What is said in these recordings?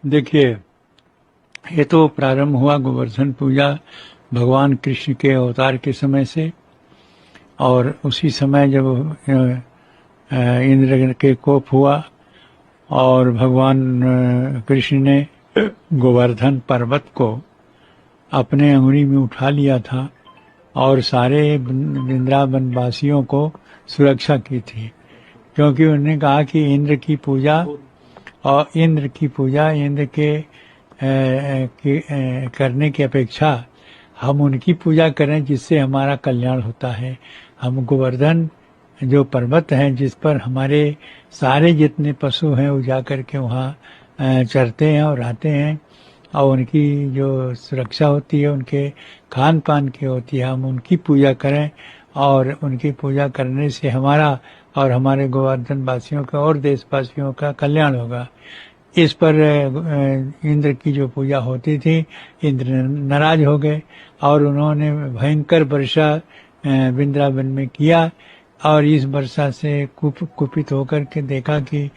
देखिए, ये तो प्रारंभ हुआ गोवर्धन पूजा भगवान कृष्ण के अवतार के समय से। और उसी समय जब इंद्र के कोप हुआ और भगवान कृष्ण ने गोवर्धन पर्वत को अपने अंगुली में उठा लिया था और सारे वृंदावन वासियों को सुरक्षा की थी, क्योंकि उन्होंने कहा कि इंद्र की पूजा इंद्र के करने की अपेक्षा हम उनकी पूजा करें जिससे हमारा कल्याण होता है। हम गोवर्धन जो पर्वत है जिस पर हमारे सारे जितने पशु हैं वो जा कर के वहाँ चरते हैं और आते हैं, और उनकी जो सुरक्षा होती है उनके खान पान की होती है, हम उनकी पूजा करें और उनकी पूजा करने से हमारा और हमारे गोवर्धन वासियों का और देशवासियों का कल्याण होगा। इस पर इंद्र की जो पूजा होती थी, इंद्र नाराज हो गए और उन्होंने भयंकर वर्षा वृंदावन में किया और इस वर्षा से कुपित होकर के देखा कि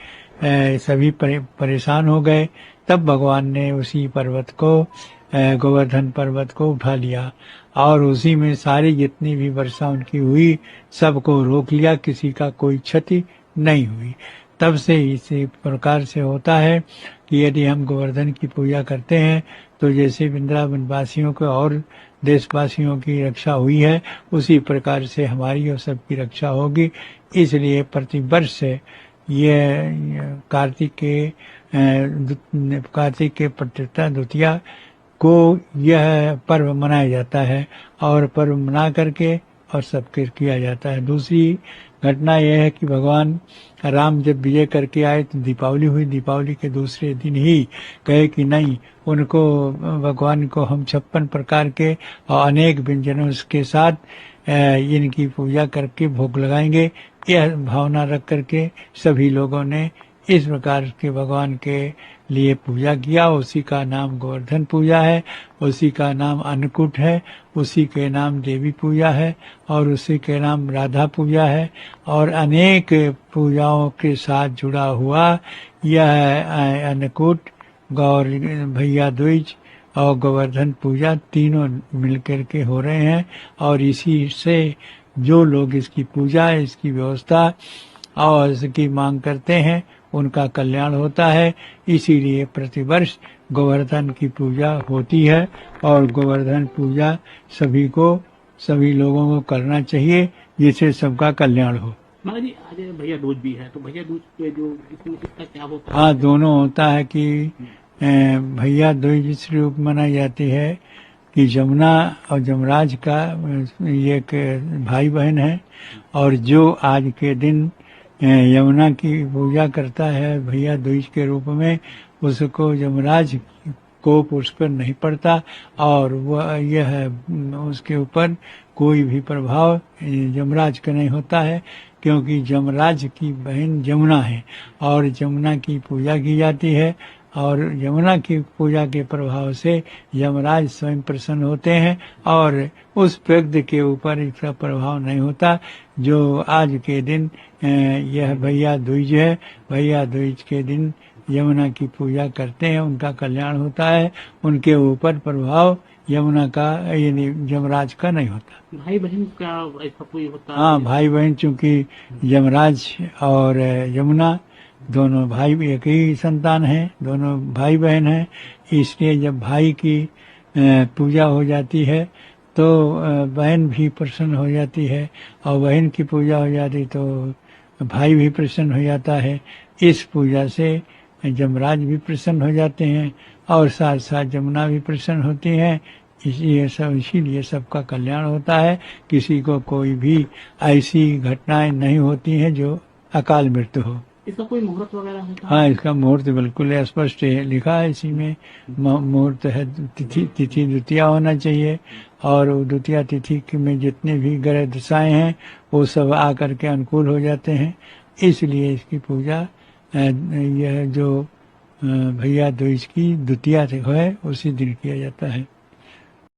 सभी परेशान हो गए। तब भगवान ने उसी पर्वत को गोवर्धन पर्वत को उठा लिया और उसी में सारी जितनी भी वर्षा उनकी हुई सबको रोक लिया, किसी का कोई क्षति नहीं हुई। तब से इसी प्रकार से होता है कि यदि हम गोवर्धन की पूजा करते हैं तो जैसे वृंदावन वासियों को और देशवासियों की रक्षा हुई है उसी प्रकार से हमारी और सबकी रक्षा होगी। इसलिए प्रतिवर्ष ये कार्तिक के प्रतिष्ठा द्वितीया को यह पर्व मनाया जाता है और पर्व मना करके और सबके किया जाता है। दूसरी घटना यह है कि भगवान राम जब विजय करके आए तो दीपावली हुई। दीपावली के दूसरे दिन ही कहे कि नहीं, उनको भगवान को हम 56 प्रकार के और अनेक व्यंजनों के साथ इनकी पूजा करके भोग लगाएंगे। यह भावना रख करके सभी लोगों ने इस प्रकार के भगवान के लिए पूजा किया। उसी का नाम गोवर्धन पूजा है, उसी का नाम अन्नकूट है, उसी के नाम देवी पूजा है और उसी के नाम राधा पूजा है। और अनेक पूजाओं के साथ जुड़ा हुआ यह अन्नकूट, गौर भैया द्विज और गोवर्धन पूजा तीनों मिलकर के हो रहे हैं। और इसी से जो लोग इसकी पूजा, इसकी व्यवस्था और इसकी मांग करते हैं उनका कल्याण होता है। इसीलिए प्रतिवर्ष गोवर्धन की पूजा होती है और गोवर्धन पूजा सभी लोगों को करना चाहिए जिससे सबका कल्याण हो। महाराज जी, आज भैया दूज भी है, तो भैया दूज पे जो इसका क्या होता है? हाँ, दोनों होता है कि भैया दूज इस रूप मनाई जाती है कि जमुना और जमराज का ये एक भाई बहन है और जो आज के दिन यमुना की पूजा करता है भैया दूज के रूप में, उसको यमराज कोप उस पर नहीं पड़ता और वह यह उसके ऊपर कोई भी प्रभाव यमराज का नहीं होता है, क्योंकि यमराज की बहन यमुना है और यमुना की पूजा की जाती है और यमुना की पूजा के प्रभाव से यमराज स्वयं प्रसन्न होते हैं और उस व्यक्ति के ऊपर इसका प्रभाव नहीं होता। जो आज के दिन यह भैया दूज है, भैया दूज के दिन यमुना की पूजा करते हैं, उनका कल्याण होता है, उनके ऊपर प्रभाव यमुना का यानी यमराज का नहीं होता। भाई बहन का ऐसा कोई होता? हाँ, भाई बहन, चूंकि यमराज और यमुना दोनों भाई एक ही संतान है, दोनों भाई बहन हैं, इसलिए जब भाई की पूजा हो जाती है तो बहन भी प्रसन्न हो जाती है और बहन की पूजा हो जाती तो भाई भी प्रसन्न हो जाता है। इस पूजा से यमराज भी प्रसन्न हो जाते हैं और साथ साथ यमुना भी प्रसन्न होती हैं। इसीलिए सबका कल्याण होता है। किसी को कोई भी ऐसी घटनाएं नहीं होती हैं जो अकाल मृत्यु हो। इसका कोई मुहूर्त वगैरह है? हाँ, इसका मुहूर्त बिल्कुल स्पष्ट है, लिखा है इसी में। मुहूर्त है तिथि द्वितीया होना चाहिए और द्वितीया तिथि में जितने भी ग्रह दशाएं हैं वो सब आकर के अनुकूल हो जाते हैं। इसलिए इसकी पूजा यह जो भैया दूज की द्वितीया है उसी दिन किया जाता है।